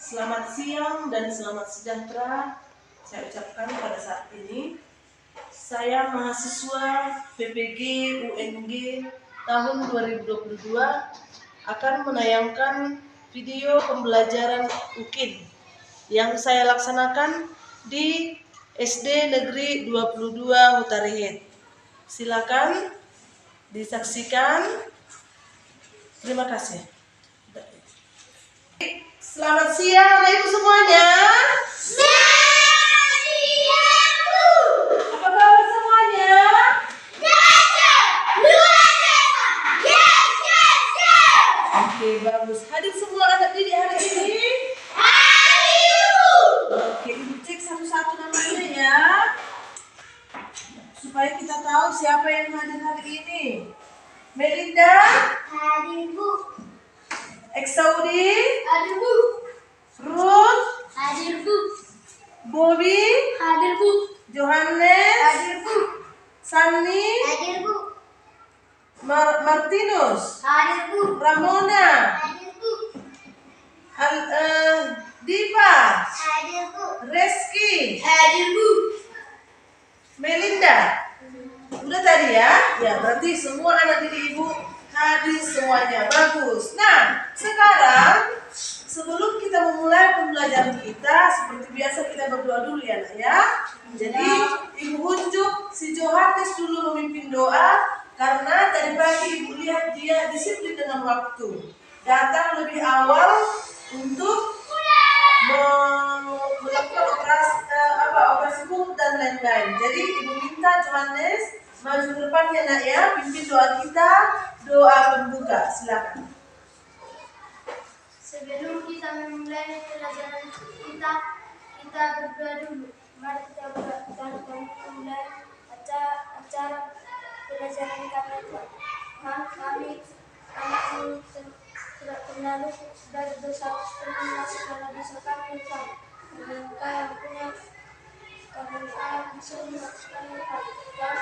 Selamat siang dan selamat sejahtera saya ucapkan pada saat ini. Saya mahasiswa PPG UNG tahun 2022 akan menayangkan video pembelajaran UKIN yang saya laksanakan di SD Negeri 22 Hutarehet. Silakan disaksikan. Terima kasih. Selamat siang Bapak Ibu semuanya. Apa kabar semuanya? Oke, bagus. Hadir semua anak didik hari ini? Oke, Ibu cek satu-satu namanya ya, supaya kita tahu siapa yang hadir hari ini. Melinda? Hadir, Bu. Exaudi? Hadir, Bu. Ruth? Hadir, Bu. Bobby? Hadir, Bu. Johannes? Hadir, Bu. Sunny? Hadir, Bu. Martinus? Hadir, Bu. Ramona? Hadir, Bu. Diva? Hadir, Bu. Reski? Hadir, Bu. Melinda? Udah tadi ya? Ya, berarti semua anak didik Ibu hadir semuanya. Bagus. Nah, sekarang sebelum kita memulai pembelajaran kita, seperti biasa kita berdoa dulu ya, Nak ya. Jadi, Ibu unjuk si Johannes dulu memimpin doa, karena tadi pagi Ibu lihat dia disiplin dengan waktu. Datang lebih awal untuk melakukan operasi mulut dan lain-lain. Jadi Ibu minta Johannes maju ke depan ya, Nak ya, pimpin doa kita, doa pembuka. Silakan. Sebelum kita memulai pelajaran kita berdoa dulu. Mari kita berdoa dan memulai acara pelajaran kami. Kami anak-anak tidak terlalu berdosa karena segala dosa kami Tuhan. Dan Engkau yang punya kemuliaan bisa melakukan dan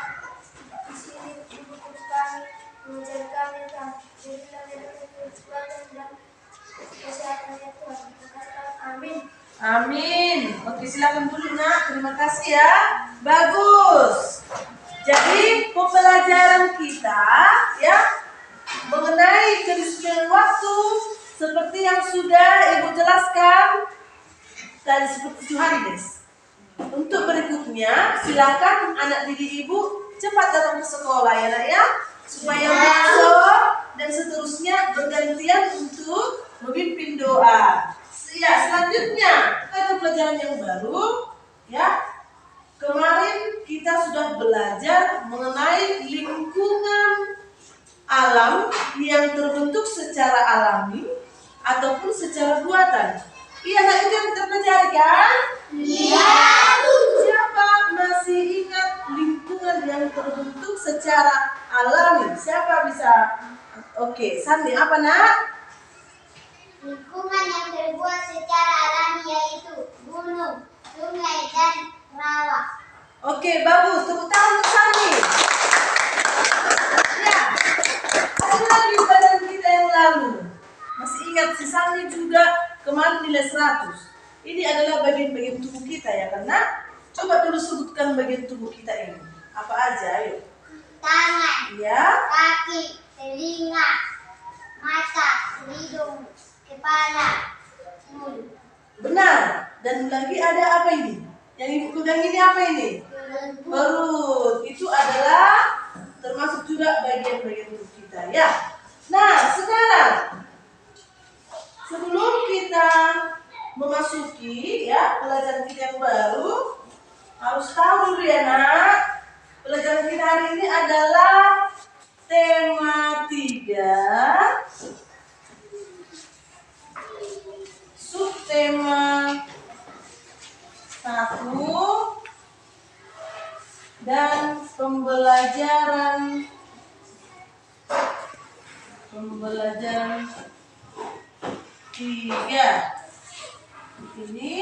di sini ibu kami mengajar kami Tuhan. Jadilah dari kekuatan dan kesehatan ya Tuhan. Amin. Amin. Oke, silakan dulu Nak. Terima kasih ya. Bagus. Jadi pembelajaran kita ya mengenai kedisiplinan waktu seperti yang sudah Ibu jelaskan tadi seperti Johannes. Untuk berikutnya silakan anak didik Ibu cepat datang ke sekolah ya, Nak ya, supaya besok dan seterusnya bergantian untuk memimpin doa. Ya, selanjutnya kita ke pelajaran yang baru ya. Kemarin kita sudah belajar mengenai lingkungan alam yang terbentuk secara alami ataupun secara buatan. Iya, Nak, itu yang kita pelajari kan? Iya. Siapa masih ingat lingkungan yang terbentuk secara alami? Siapa bisa? Oke, Sandi, apa Nak? Lingkungan yang terbuat secara alami yaitu gunung, sungai, dan rawa. Oke, bagus. Tepuk tangan untuk Sandi. Ya, ada lagi badan kita yang lalu. Masih ingat si Sandi juga kemarin nilai 100. Ini adalah bagian-bagian tubuh kita ya, karena coba dulu sebutkan bagian tubuh kita ini. Apa aja, ayo. Tangan, Ya. kaki, telinga, mata, hidung, kepala, mulut. Benar. Dan lagi ada apa ini? Yang Ibu pegang ini apa ini? Perut. Itu adalah termasuk juga bagian-bagian tubuh kita ya. Nah, sekarang sebelum kita memasuki ya pelajaran kita yang baru, harus tahu dulu ya, Nak. Pelajaran kita hari ini adalah tema 3, subtema 1, dan pembelajaran 3. Ini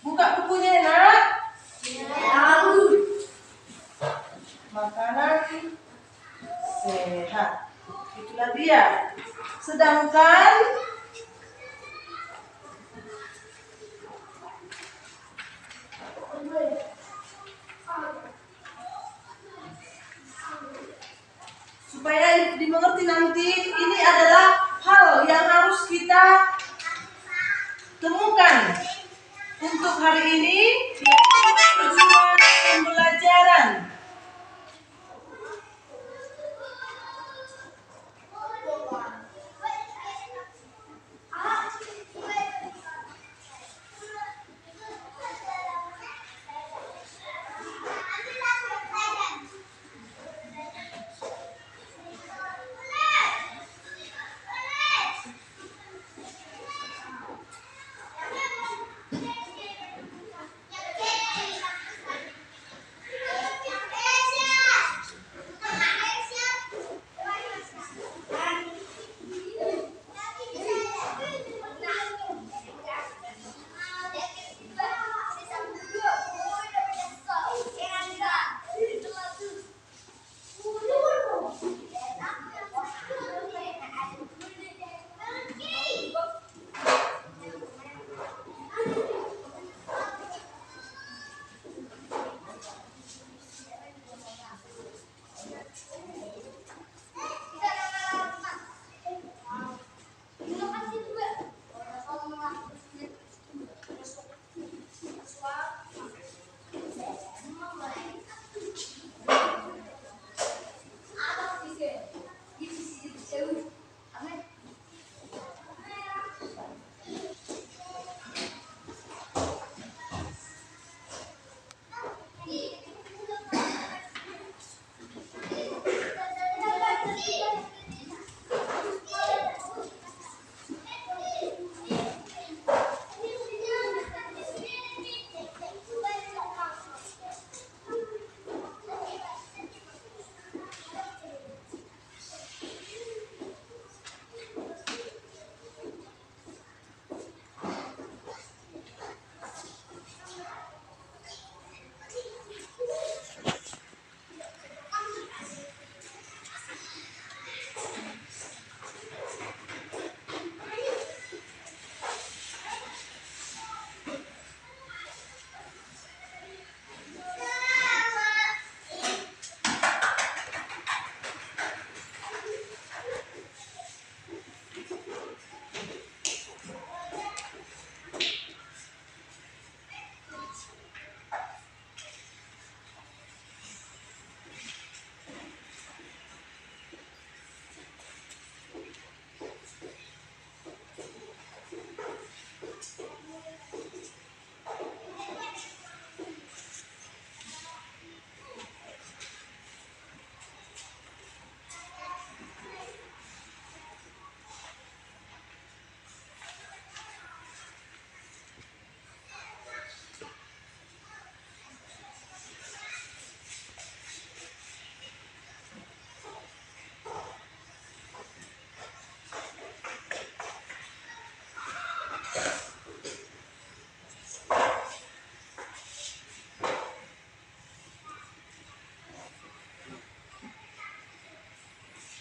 buka bukunya ya, Nak. Makanan sehat, itulah dia. Sedangkan nanti ini adalah hal yang harus kita temukan untuk hari ini, yaitu tujuan pembelajaran.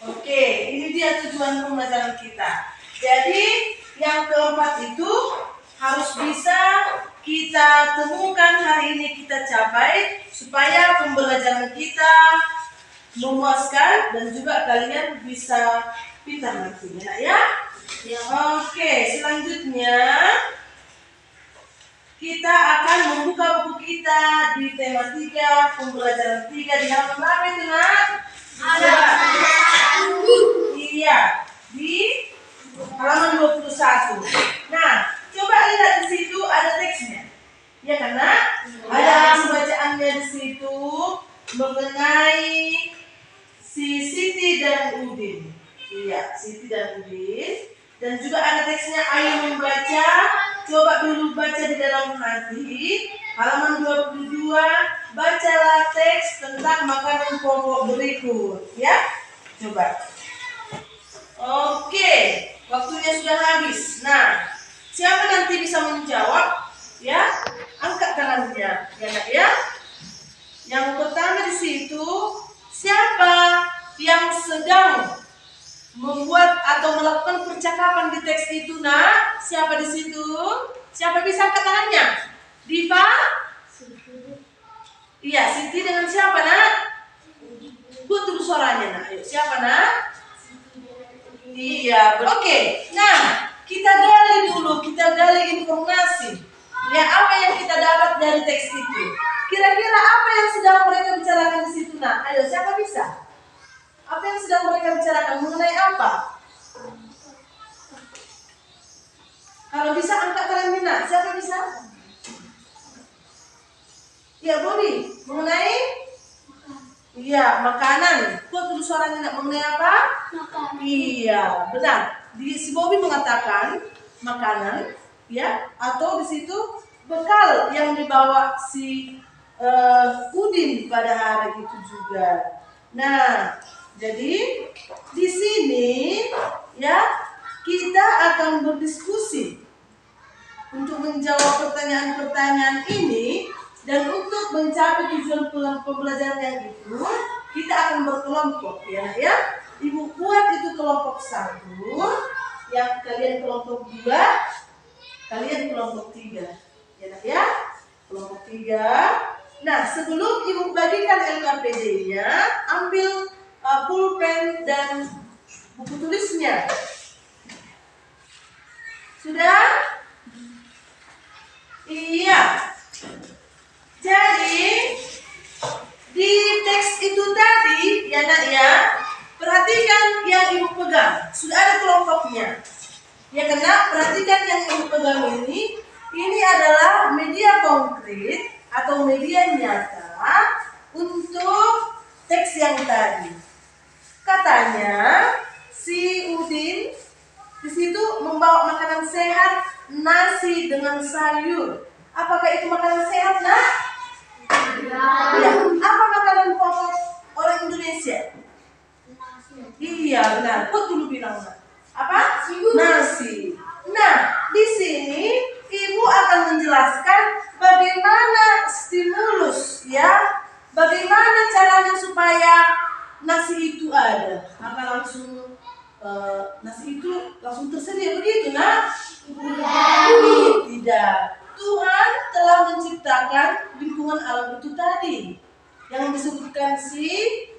Oke, ini dia tujuan pembelajaran kita. Jadi, yang keempat itu harus bisa kita temukan hari ini, kita capai supaya pembelajaran kita memuaskan dan juga kalian bisa pintar nantinya, nak ya. Oke, selanjutnya kita akan membuka buku kita di tema 3, pembelajaran 3 di halaman berapa itu, nak? Iya, di halaman 21. Nah, coba lihat di situ ada teksnya. Ya kan, nak? Ada pembacaannya di situ mengenai si Siti dan Udin. Iya, Siti dan Udin. Dan juga ada teksnya, ayo membaca. Coba dulu baca di dalam hati. Halaman 22, bacalah teks tentang makanan pokok berikut. Ya, coba. Oke, waktunya sudah habis. Nah, siapa nanti bisa menjawab? Ya, angkat tangannya, ya nak ya. Yang pertama di situ, siapa yang sedang membuat atau melakukan percakapan di teks itu, nak? Siapa di situ? Siapa bisa angkat tangannya? Diva? Iya, Siti dengan siapa, nak? Buat dulu suaranya, nak. Ayo, siapa, nak? Iya, oke. Nah, kita gali informasi. Ya, apa yang kita dapat dari teks itu? Kira-kira apa yang sedang mereka bicarakan di situ? Nah, ayo siapa bisa? Apa yang sedang mereka bicarakan mengenai apa? Kalau bisa angkat tangan Mina. Siapa bisa? Ya, Bobby. Mengenai? Iya, makanan. Kuat dulu suaranya nak mengenai apa? Makanan. Iya, benar. Si Bobby mengatakan makanan, ya, atau di situ bekal yang dibawa si Udin pada hari itu juga. Nah, jadi di sini ya kita akan berdiskusi untuk menjawab pertanyaan-pertanyaan ini. Dan untuk mencapai tujuan pembelajaran yang itu, kita akan berkelompok ya. Ibu buat itu kelompok 1, yang kalian kelompok 2, kalian kelompok 3. Ya. Kelompok 3. Nah, sebelum ibu bagikan LKPD-nya, ambil pulpen dan buku tulisnya. Sudah? Iya. Jadi di teks itu tadi ya nak ya, perhatikan yang ibu pegang. Sudah ada kelompoknya. Ya kena perhatikan yang ibu pegang ini. Ini adalah media konkret atau media nyata untuk teks yang tadi. Katanya si Udin di situ membawa makanan sehat, nasi dengan sayur. Apakah itu makanan sehat, nak? Ya. Apa makanan pokok orang Indonesia? Iya, benar. Kok dulu bilang, nak? Apa? Nasi. Nah, di sini ibu akan menjelaskan bagaimana stimulus, ya. Bagaimana caranya supaya nasi itu ada. Apa langsung nasi itu langsung tersedia begitu, nak? Tidak. Tuhan telah menciptakan lingkungan alam itu tadi yang disebutkan si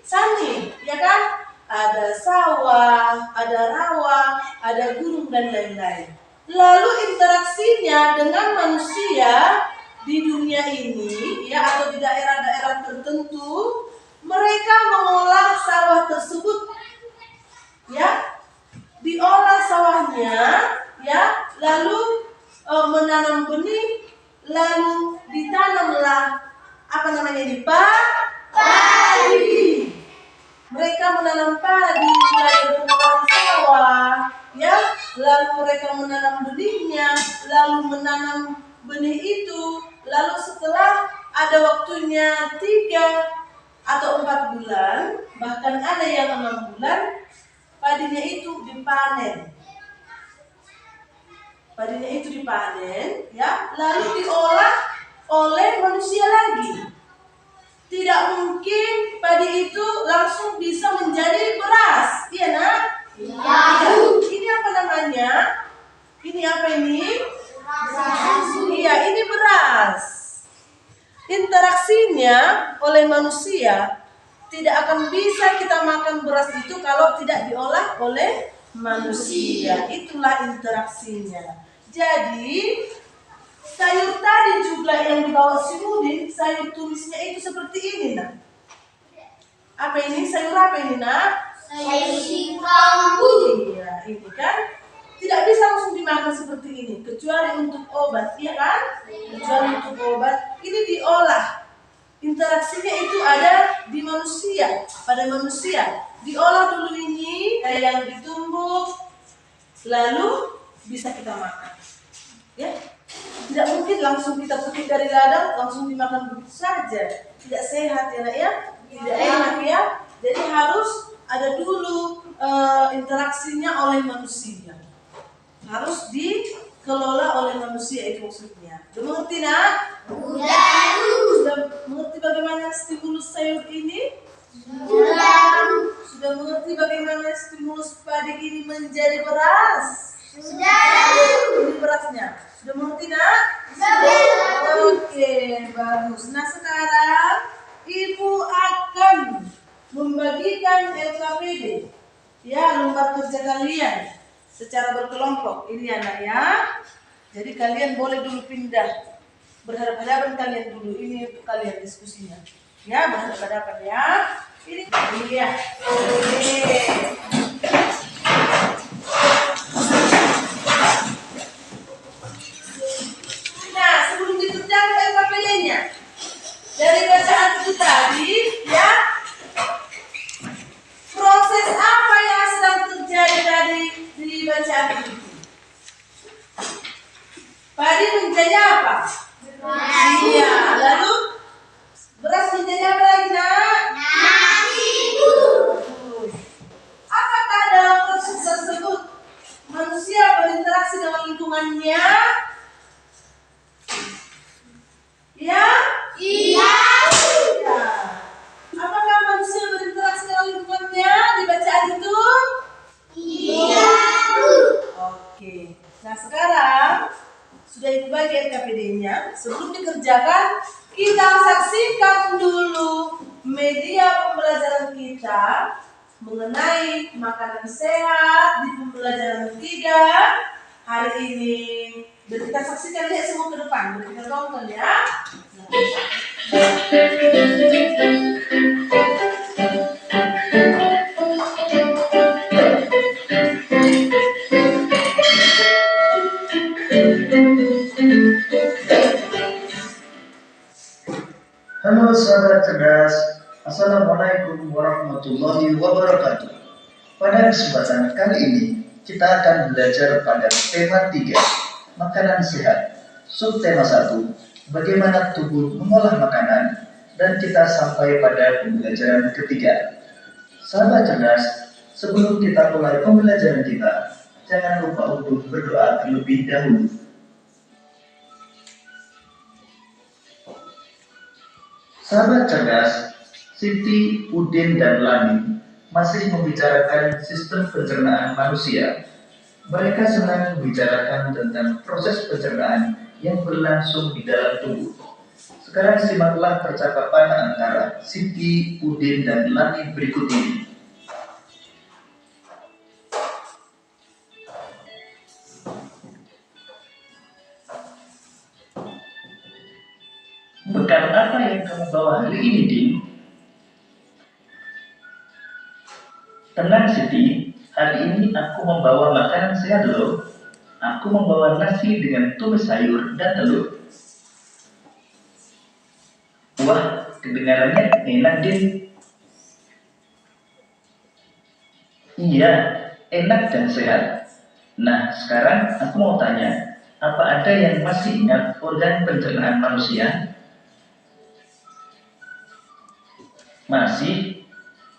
Sani, ya kan? Ada sawah, ada rawa, ada gunung dan lain-lain. Lalu interaksinya dengan manusia di dunia ini, ya, atau di daerah-daerah tertentu, mereka mengolah sawah tersebut, ya, diolah sawahnya, ya, lalu menanam benih, lalu ditanamlah apa namanya ini, padi. Mereka menanam padi, mulai pengolahan sawah, ya, lalu mereka menanam benihnya, lalu menanam benih itu, lalu setelah ada waktunya 3 atau 4 bulan, bahkan ada yang 6 bulan, padinya itu dipanen. Padinya itu dipanen, ya, lalu diolah oleh manusia lagi. Tidak mungkin padi itu langsung bisa menjadi beras, iya nak? Iya. Ini apa namanya? Ini apa ini? Beras. Iya, ini beras. Interaksinya oleh manusia, tidak akan bisa kita makan beras itu kalau tidak diolah oleh manusia. Itulah interaksinya. Jadi sayur tadi juga yang dibawa si Udin, sayur tumisnya itu seperti ini, nak. Apa ini? Sayur apa ini, nak? Sayur singkong. Iya, ini kan tidak bisa langsung dimakan seperti ini, kecuali untuk obat, iya kan? Kecuali untuk obat. Ini diolah. Interaksinya itu ada di manusia, pada manusia. Diolah dulu ini, yang ditumbuk, lalu bisa kita makan. Ya, tidak mungkin langsung kita petik dari ladang langsung dimakan begitu saja. Tidak sehat ya, nak ya. Tidak enak ya. Jadi harus ada dulu interaksinya oleh manusia. Harus dikelola oleh manusia, itu maksudnya. Sudah mengerti, nak? Sudah mengerti bagaimana stimulus sayur ini? Sudah mengerti bagaimana stimulus padi ini menjadi beras? Ini berasnya. Sudah mengerti, nak? Oke, bagus. Nah, sekarang ibu akan membagikan LKPD. ya lembar kerja kalian secara berkelompok. Ini anak ya. Jadi kalian boleh dulu pindah. Berhadapan-hadapan kalian dulu. Ini untuk kalian diskusinya. Ya, berhadapan-hadapan ya. Ini ya. Oke. Nah, sebelum dikerjakan LKPD-nya, dari bacaan itu tadi, ya, proses apa yang sedang terjadi tadi di bacaan itu? Padi menjadi apa? Iya, lalu beras menjadi apa lagi nak? Apakah dalam proses tersebut manusia berinteraksi dengan lingkungannya? Ya? Iya. Apakah manusia berinteraksi dengan lingkungannya di bacaan itu? Iya. Oke. Nah sekarang sudah itu bagian KPD-nya. Sebelum dikerjakan, kita saksikan dulu media pembelajaran kita mengenai makanan sehat di pembelajaran 3 hari ini. Dan kita saksikan, lihat semua ke depan. Dan kita tonton ya. Halo sahabat cerdas, Assalamualaikum warahmatullahi wabarakatuh. Pada kesempatan kali ini, kita akan belajar pada tema 3, makanan sehat. Subtema 1, bagaimana tubuh mengolah makanan. Dan kita sampai pada pembelajaran ketiga. Sahabat cerdas, sebelum kita mulai pembelajaran kita, jangan lupa untuk berdoa terlebih dahulu. Sahabat cerdas, Siti, Udin, dan Lani masih membicarakan sistem pencernaan manusia. Mereka senang membicarakan tentang proses pencernaan yang berlangsung di dalam tubuh. Sekarang simaklah percakapan antara Siti, Udin, dan Lani berikut ini. Bekal apa yang kamu bawa hari ini, Din? Tenang, Siti. Hari ini aku membawa makanan sehat loh. Aku membawa nasi dengan tumis sayur dan telur. Wah, kedengarannya enak, Din. Iya, enak dan sehat. Nah, sekarang aku mau tanya, apa ada yang masih ingat organ pencernaan manusia? Masih,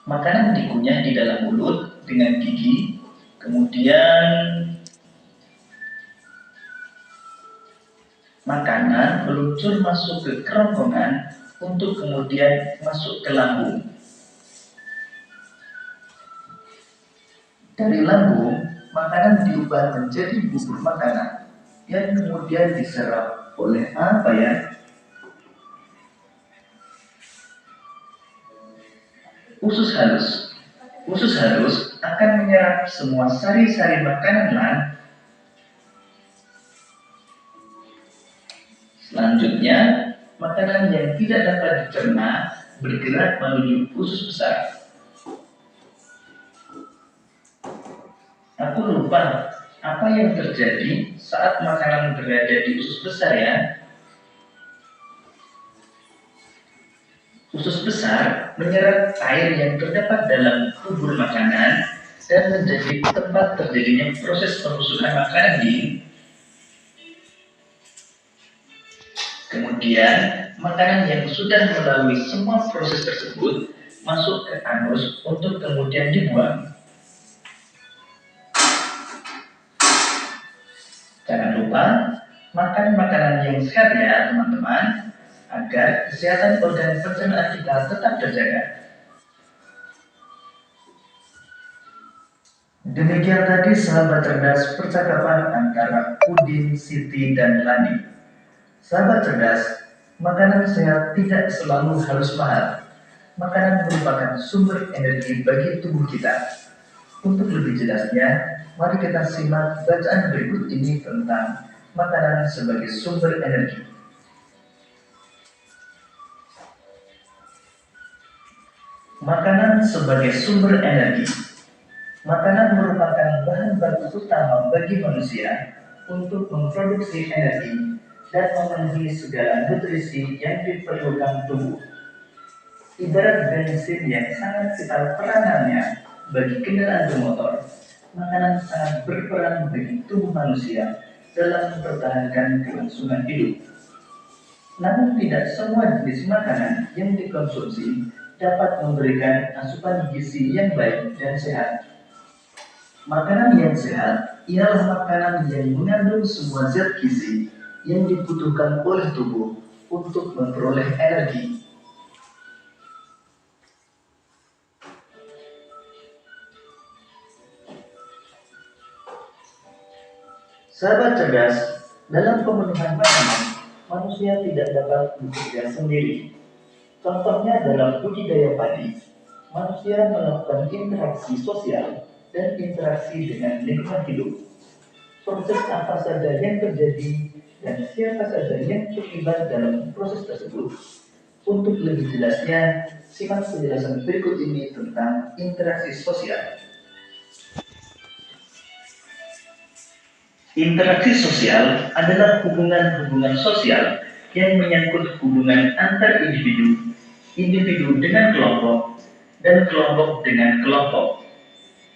makanan dikunyah di dalam mulut dengan gigi, kemudian makanan meluncur masuk ke kerongkongan untuk kemudian masuk ke lambung. Dari lambung, makanan diubah menjadi bubur makanan yang kemudian diserap oleh apa ya? Usus halus. Usus halus akan menyerap semua sari-sari makanan lan. Selanjutnya, makanan yang tidak dapat dicerna bergerak menuju usus besar. Aku lupa apa yang terjadi saat makanan berada di usus besar ya. Usus besar menyerap air yang terdapat dalam kubur makanan dan menjadi tempat terjadinya proses pembusukan makanan di. Kemudian, makanan yang sudah melalui semua proses tersebut masuk ke anus untuk kemudian dibuang. Jangan lupa makan makanan yang sehat ya teman-teman, agar kesehatan organ pencernaan kita tetap terjaga. Demikian tadi sahabat cerdas percakapan antara Udin, Siti, dan Lani. Sahabat cerdas, makanan sehat tidak selalu harus mahal. Makanan merupakan sumber energi bagi tubuh kita. Untuk lebih jelasnya, mari kita simak bacaan berikut ini tentang makanan sebagai sumber energi. Makanan sebagai sumber energi. Makanan merupakan bahan baku utama bagi manusia untuk memproduksi energi dan memenuhi segala nutrisi yang diperlukan tubuh. Ibarat bensin yang sangat vital peranannya bagi kendaraan bermotor, makanan sangat berperan bagi tubuh manusia dalam mempertahankan kelangsungan hidup. Namun tidak semua jenis makanan yang dikonsumsi dapat memberikan asupan gizi yang baik dan sehat. Makanan yang sehat ialah makanan yang mengandung semua zat gizi yang dibutuhkan oleh tubuh untuk memperoleh energi. Sahabat cerdas, dalam pemenuhan makanan, manusia tidak dapat bekerja sendiri. Contohnya dalam budidaya padi, manusia melakukan interaksi sosial dan interaksi dengan lingkungan hidup. Proses apa saja yang terjadi dan siapa saja yang terlibat dalam proses tersebut. Untuk lebih jelasnya, simak penjelasan berikut ini tentang interaksi sosial. Interaksi sosial adalah hubungan-hubungan sosial yang menyangkut hubungan antar individu, individu dengan kelompok, dan kelompok dengan kelompok.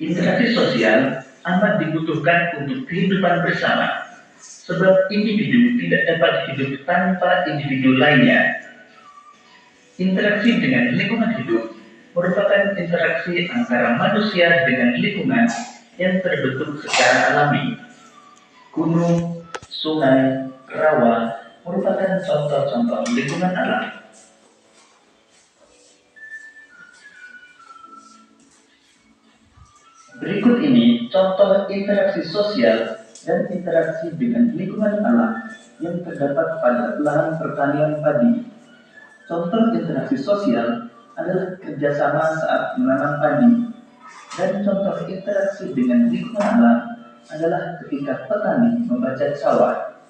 Interaksi sosial amat dibutuhkan untuk kehidupan bersama, sebab individu tidak dapat hidup tanpa individu lainnya. Interaksi dengan lingkungan hidup merupakan interaksi antara manusia dengan lingkungan yang terbentuk secara alami. Gunung, sungai, rawa merupakan contoh-contoh lingkungan alam. Berikut ini contoh interaksi sosial dan interaksi dengan lingkungan alam yang terdapat pada lahan pertanian padi. Contoh interaksi sosial adalah kerjasama saat menanam padi, dan contoh interaksi dengan lingkungan alam adalah ketika petani membajak sawah.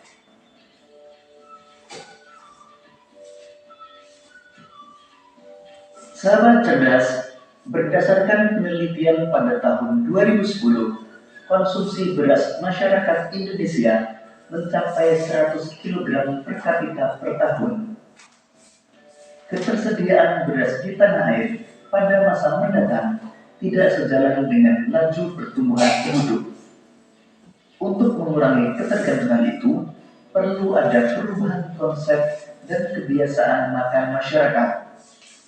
Sahabat cerdas, berdasarkan penelitian pada tahun 2010, konsumsi beras masyarakat Indonesia mencapai 100 kg per kapita per tahun. Ketersediaan beras di tanah air pada masa mendatang tidak sejalan dengan laju pertumbuhan penduduk. Untuk mengurangi ketergantungan itu, perlu ada perubahan konsep dan kebiasaan makan masyarakat.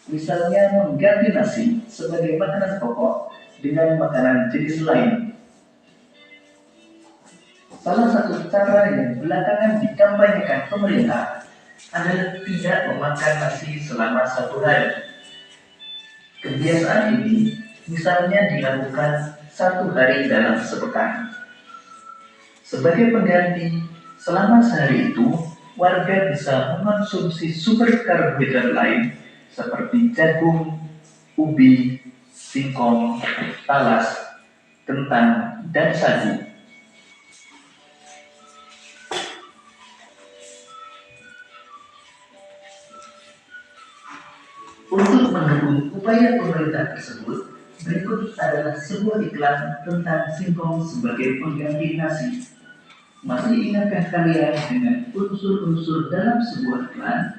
Misalnya mengganti nasi sebagai makanan pokok dengan makanan jenis lain. Salah satu cara yang belakangan dikampanyekan pemerintah adalah tidak memakan nasi selama 1 hari. Kebiasaan ini misalnya dilakukan 1 hari dalam sepekan. Sebagai pengganti, selama sehari itu, warga bisa mengonsumsi sumber karbohidrat lain seperti jagung, ubi, singkong, talas, kentang, dan sagu. Untuk mendukung upaya pemerintah tersebut, berikut adalah sebuah iklan tentang singkong sebagai pengganti nasi. Masih ingatkah kalian dengan unsur-unsur dalam sebuah iklan?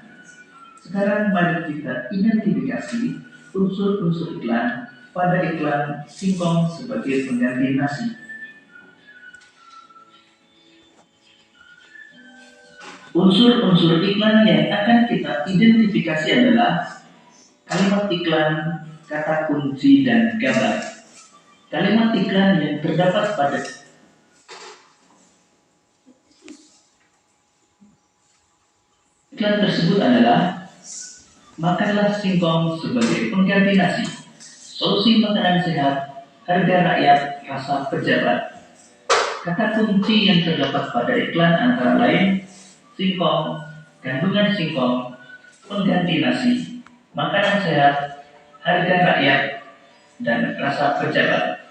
Sekarang mari kita identifikasi unsur-unsur iklan pada iklan singkong sebagai pengganti nasi. Unsur-unsur iklan yang akan kita identifikasi adalah kalimat iklan, kata kunci, dan gambar. Kalimat iklan yang terdapat pada iklan tersebut adalah makanlah singkong sebagai pengganti nasi, solusi makanan sehat, harga rakyat, rasa pejabat. Kata kunci yang terdapat pada iklan antara lain singkong, kandungan singkong, pengganti nasi, makanan sehat, harga rakyat, dan rasa pejabat.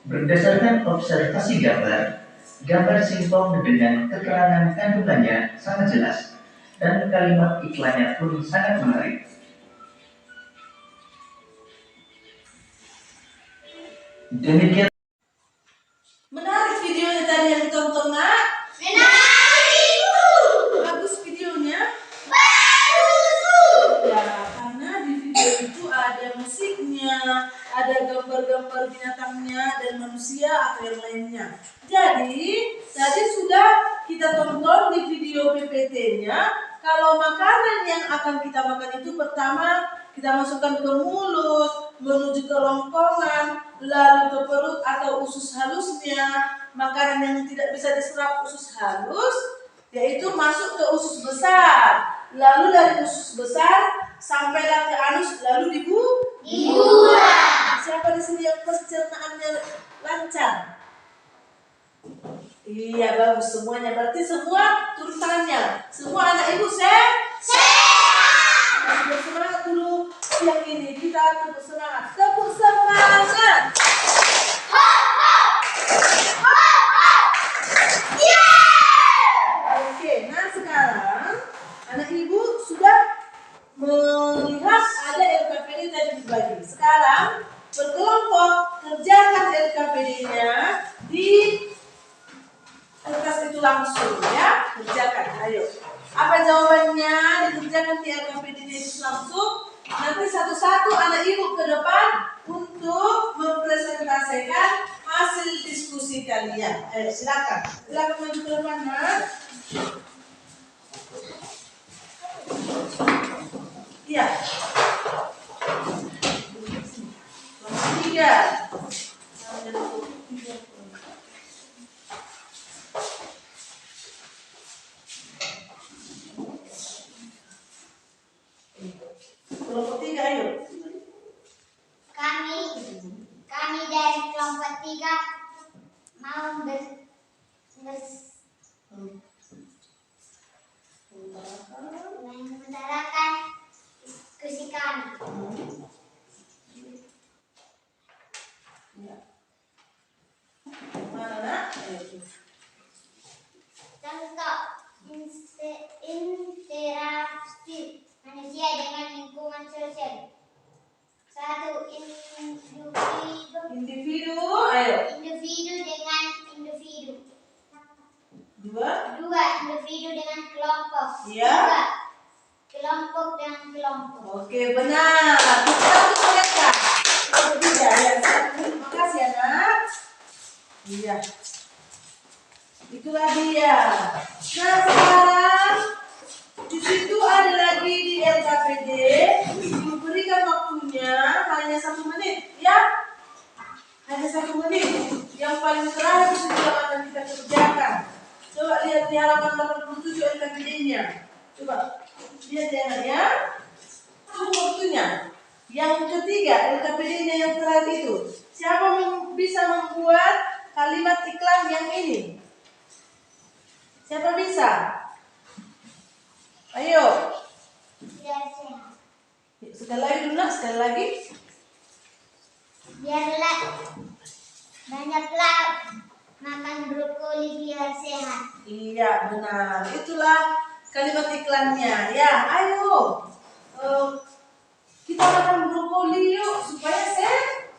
Berdasarkan observasi gambar, gambar singkong dengan keterangan kandungannya sangat jelas dan kalimat iklannya pun sangat menarik. Demikian Menarik videonya tadi yang ditonton, Nak. Menarik, Bu. Bagus videonya. Bagus, Bu. Ya, karena di video itu ada musiknya, ada gambar-gambar binatangnya dan manusia atau yang lainnya. Jadi, tadi sudah kita tonton di video PPT-nya, kalau makanan yang akan kita makan itu pertama kita masukkan ke mulut, menuju ke rongkongan, lalu ke perut atau usus halusnya. Makanan yang tidak bisa diserap usus halus, yaitu masuk ke usus besar. Lalu dari usus besar sampailah ke anus, lalu Dibuang. Siapa di sini yang pencernaannya lancar? Iya, bagus semuanya. Berarti semua turun tangannya. Semua anak ibu sehat. Masih bersemangat dulu siang ini. Kita tepuk semangat. Tepuk semangat. Oke, nah sekarang anak ibu sudah melihat ada LKPD tadi dibagi. Sekarang berkelompok kerjakan LKPD-nya di kertas itu langsung ya. Kerjakan, ayo. Apa jawabannya? Dikerjakan di LKPD-nya itu langsung. Nanti satu-satu anak ibu ke depan untuk mempresentasikan hasil diskusi kalian. Ayo silakan. Silakan maju ke depan, Nak. Iya. Nomor 3. Kelompok 3, ayo. Kami dari kelompok 3 mau mengutarakan diskusi kami. Ya. Mana, Nak? Ayo. Contoh interaksi manusia dengan lingkungan sosial. 1. Individu, ayo. Individu dengan individu. 2. 2. Individu dengan kelompok. Iya. 3. Kelompok dengan kelompok. Oke, benar. Kita mereka. Tidak, ya. Terima kasih ya, Nak. Iya. Itulah dia. Nah, sekarang di situ ada lagi di LKPD diberikan waktunya hanya 1 menit, ya. Hanya 1 menit. Yang paling terakhir itu yang akan kita kerjakan. Coba lihat di halaman 87 LKPD-nya. Coba lihat ya. Tunggu waktunya. Yang ketiga LKPD-nya yang terakhir itu. Siapa bisa membuat kalimat iklan yang ini? Siapa bisa? Ayo. Biar sehat. Sekali lagi dulu, Nak. Sekali lagi. Biarlah banyaklah makan brokoli biar sehat. Iya, benar. Itulah kalimat iklannya. Ya, ayo. Kita makan brokoli yuk supaya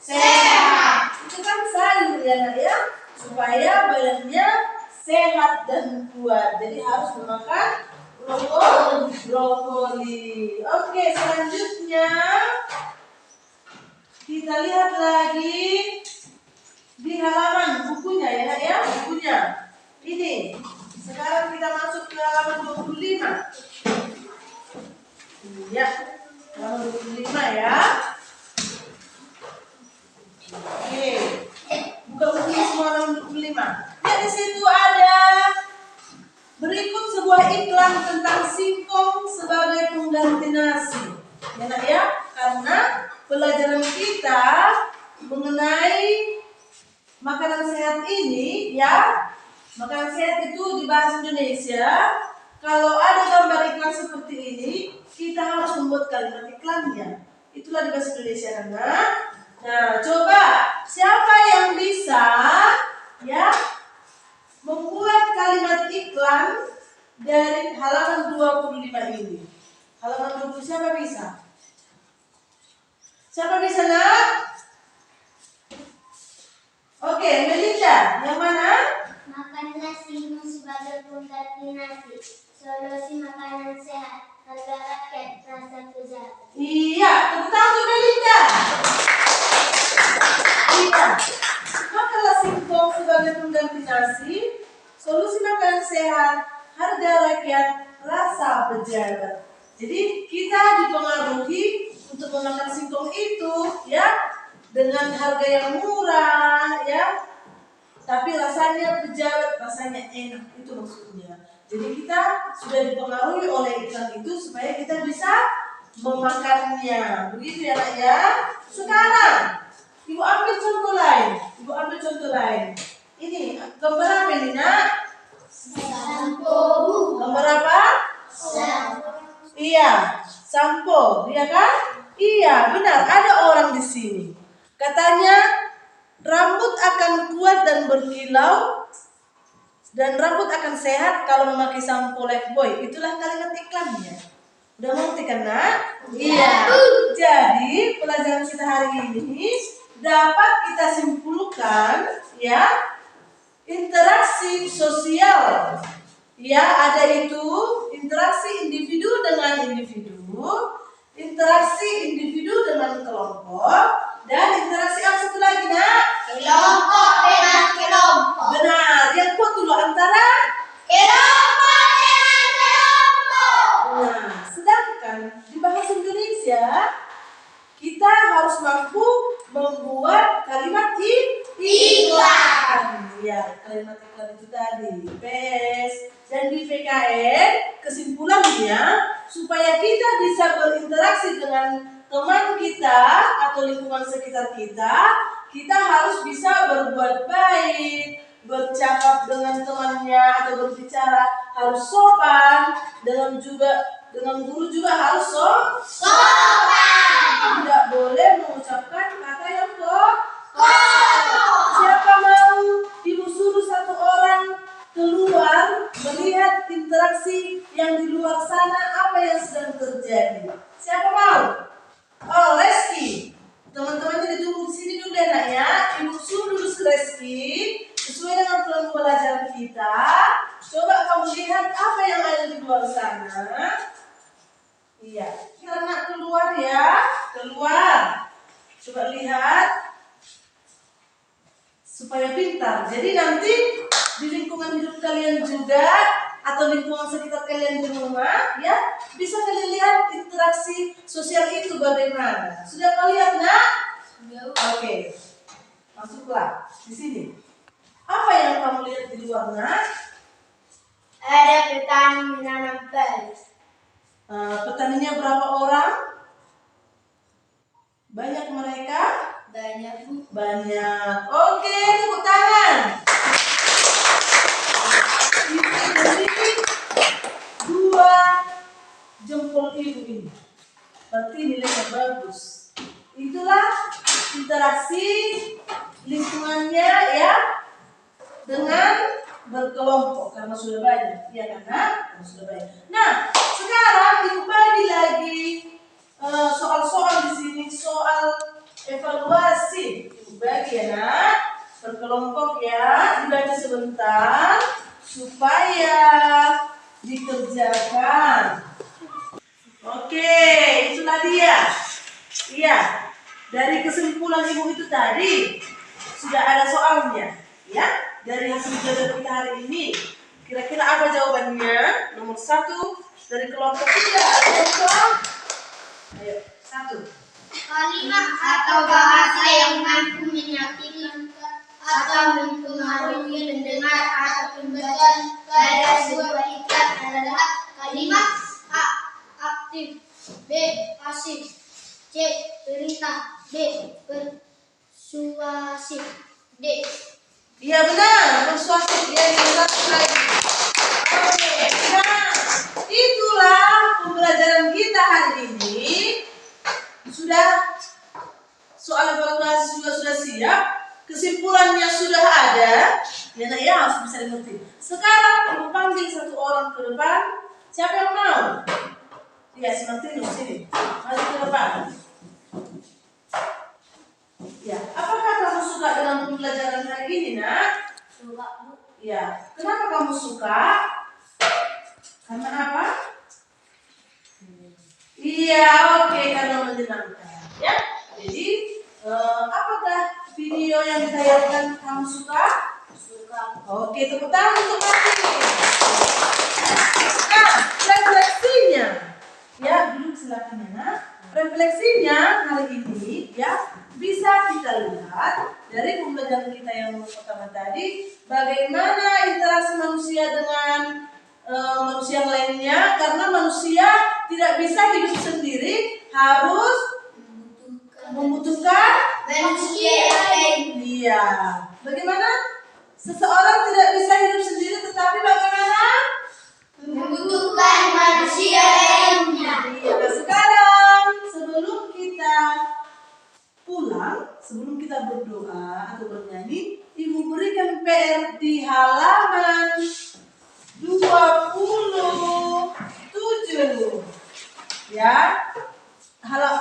sehat. Itu kan sayur ya, Nak, ya. Supaya badannya sehat dan kuat. Jadi harus memakan brokoli. Oke, selanjutnya kita lihat lagi di halaman bukunya ya, Nak, ya. Bukunya. Ini. Sekarang kita masuk ke halaman 25. Ya. Halaman 25 ya. Oke. Buka bukunya semua halaman 25. Ya, di situ ada berikut sebuah iklan tentang singkong sebagai pengganti nasi. Ya, Nak, ya. Karena pelajaran kita mengenai makanan sehat ini ya. Makanan sehat itu di bahasa Indonesia. Kalau ada gambar iklan seperti ini, kita harus membuat kalimat iklannya. Itulah di bahasa Indonesia, karena Nah, coba siapa yang bisa ya membuat kalimat iklan dari halaman 25 ini? Halaman 20 siapa bisa? Siapa bisa, Nak? Oke, Melinda, yang mana? Makanlah timun sebagai pengganti nasi. Solusi makanan sehat. Harga rakyat rasa sejahtera. Iya, tepuk tangan untuk Melinda. Iya. Makanlah singkong sebagai pengganti nasi. Solusi makanan sehat. Harga rakyat rasa pejabat. Jadi kita dipengaruhi untuk memakan singkong itu ya dengan harga yang murah ya. Tapi rasanya pejabat, rasanya enak, itu maksudnya. Jadi kita sudah dipengaruhi oleh iklan itu supaya kita bisa memakannya. Begitu ya, Nak ya. Sekarang, Ibu ambil contoh lain. Ibu ambil contoh lain. Ini gambar apa ini, Nak? Sampo. Gambar apa? Sampo. Iya, sampo, iya kan? Iya, benar. Ada orang di sini. Katanya rambut akan kuat dan berkilau dan rambut akan sehat kalau memakai sampo Lifebuoy. Itulah kalimat iklannya. Udah ngerti kan, Nak? Iya. Jadi pelajaran kita hari ini dapat kita simpulkan ya interaksi sosial. Ya, ada itu interaksi individu dengan individu, interaksi individu dengan kelompok, dan interaksi apa satu lagi, Nak? Kelompok dengan kelompok. Benar, yang kuat dulu antara Kelompok dengan kelompok. Nah, sedangkan di bahasa Indonesia kita harus mampu membuat kalimat iklan. Ya, kalimat iklan itu tadi. PES dan di PKN kesimpulannya supaya kita bisa berinteraksi dengan teman kita atau lingkungan sekitar kita, kita harus bisa berbuat baik, bercakap dengan temannya atau berbicara harus sopan, dengan guru juga harus sopan. Tidak boleh mengucapkan kata yang kotor. Siapa mau ibu suruh satu orang keluar melihat interaksi yang di luar sana apa yang sedang terjadi? Siapa mau? Oh, Reski. Teman-temannya ditunggu di sini dulu ya, Nak ya. Ibu suruh dulu Reski sesuai dengan plan pelajaran kita. Coba kamu lihat apa yang ada di luar sana. Iya, karena keluar ya, keluar. Coba lihat supaya pintar. Jadi nanti di lingkungan hidup kalian juga atau lingkungan sekitar kalian di rumah ya bisa kalian lihat interaksi sosial itu bagaimana. Sudah kau lihat, Nak? Oke. Masuklah di sini. Apa yang kamu lihat di luar, Nak? Ada petani menanam padi. Petaninya berapa orang? Banyak mereka? Banyak, Bu. Banyak. Oke, tepuk tangan. Ini dua jempol ibu ini. Berarti nilainya bagus. Itulah interaksi lingkungannya ya dengan berkelompok karena sudah banyak. Iya kan, Nak? Karena sudah banyak. Nah, sekarang ibu bagi lagi soal-soal di sini, soal evaluasi. Ibu bagi ya, Nak, berkelompok ya, dibaca sebentar supaya dikerjakan. Oke, itulah dia. Iya, dari kesimpulan ibu itu tadi sudah ada soalnya, ya. Dari hasil belajar kita hari ini, kira-kira apa jawabannya? Nomor 1 dari kelompok 3 ada yang soal. Ayo, 1. Kalimat atau bahasa yang mampu menyakitkan atau mempengaruhi pendengar atau pembaca pada sebuah iklan adalah kalimat A. Aktif, B. Pasif, C. Perintah, D. Persuasif, D. Iya benar, persuasif ya satu lagi. Oke, nah itulah pembelajaran kita hari ini. Sudah soal evaluasi Sekarang ibu panggil satu orang ke depan. Siapa yang mau? Ya, si Martinus sini. Maju ke depan. Ya, apakah kamu suka dengan pembelajaran hari ini, Nak? Suka, Bu. Ya, kenapa kamu suka? Karena apa? Iya, oke, karena menyenangkan. Ya, jadi apakah video yang ditayangkan kamu suka? Suka. Oke, tepuk tangan untuk Martin. Nah, refleksinya, ya duduk silakan ya, Nak. Refleksinya hari ini, ya bisa kita lihat dari pembelajaran kita yang pertama tadi, bagaimana interaksi manusia dengan manusia yang lainnya, karena manusia tidak bisa hidup sendiri, harus membutuhkan Manusia yang lain. Iya. Bagaimana? Seseorang tidak bisa hidup sendiri, tetapi bagaimana? Membutuhkan manusia lainnya. Iya. Nah, sekarang sebelum kita pulang, sebelum kita berdoa atau bernyanyi, Ibu berikan PR di halaman 27. Ya.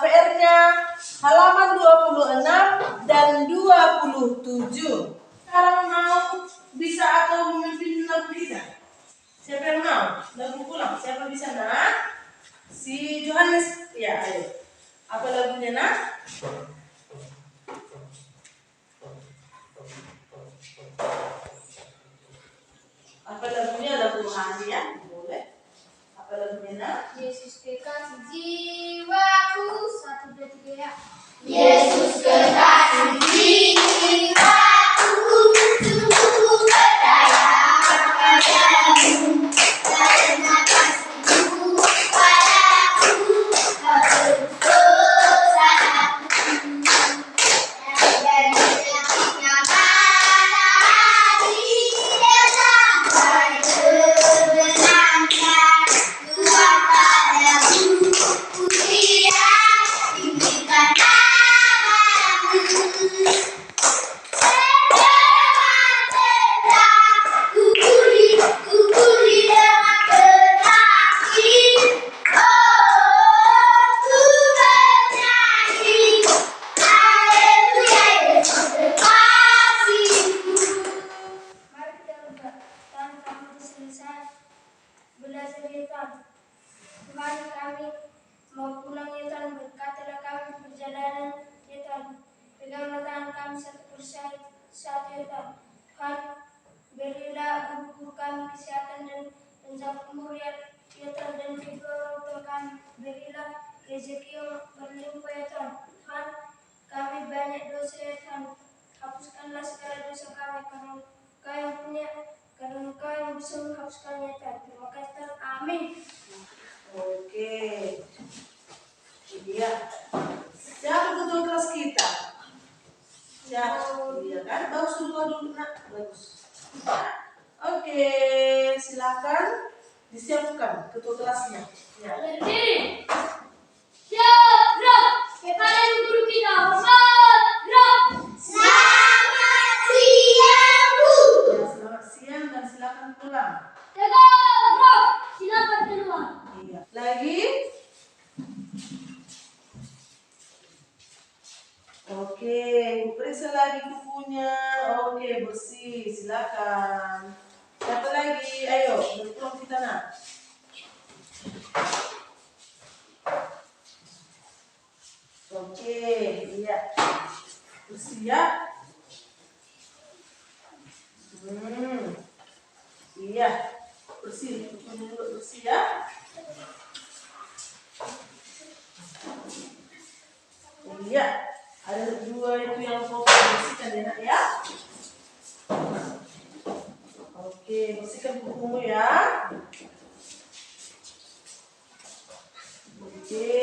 PR-nya halaman 26 dan 27. Sekarang mau bisa atau memimpin lagu kita? Siapa yang mau? Lagu pulang. Siapa bisa, Nak? Si Johannes. Ya, ayo. Apa lagunya, Nak? Apa lagunya? Lagu rohani ya? Boleh. Apa lagunya, Nak? Yesus kekasih jiwaku. 1, 2, 3 ya. Yesus kekasih jiwaku, sungguh percaya padamu, karena kasih-Mu padaku, Kau tebus dosa-ku. Dan janjinya pada hati, Dia sampai kemenangan. Tuhan padamu, pujian, tinggikan Mari kita buka Tuhan kami selesai belajar ya Tuhan. Tuhan kami mau pulang ya Tuhan, berkatilah kami perjalanan ya Tuhan. Peganglah tangan kami satu persatu ya Tuhan. Tuhan berilah guru kami kesehatan dan panjang umur ya Tuhan, dan juga orang tua kami berilah rezeki yang berlimpah ya Tuhan. Tuhan kami banyak dosa ya Tuhan, hapuskanlah segala dosa kami karena Kau yang punya, karena Kau yang bisa menghapuskannya Tuhan. Terima kasih Tuhan. Amin. Oke. Iya. Siapa ketua kelas kita? Siapa? Iya kan? Bagus dulu, Nak. Bagus. Oke, silakan disiapkan ketua kelasnya. Ya. berdiri. Siap, gerak. Kepada ibu guru kita, hormat, gerak. Selamat siang, Bu. Ya, selamat siang dan silakan pulang. Jaga, gerak. Silakan keluar. Iya. Lagi? Oke, periksa lagi bukunya. Oke, bersih. Silakan. Siapa lagi? Ayo, berpulang kita, Nak. Oke, iya. Bersih ya. Iya. Bersih. Bukunya dulu bersih ya. Iya. Ada 2 itu yang foto bersihkan ya, Nak ya. Oke, bersihkan bukumu ya. Oke.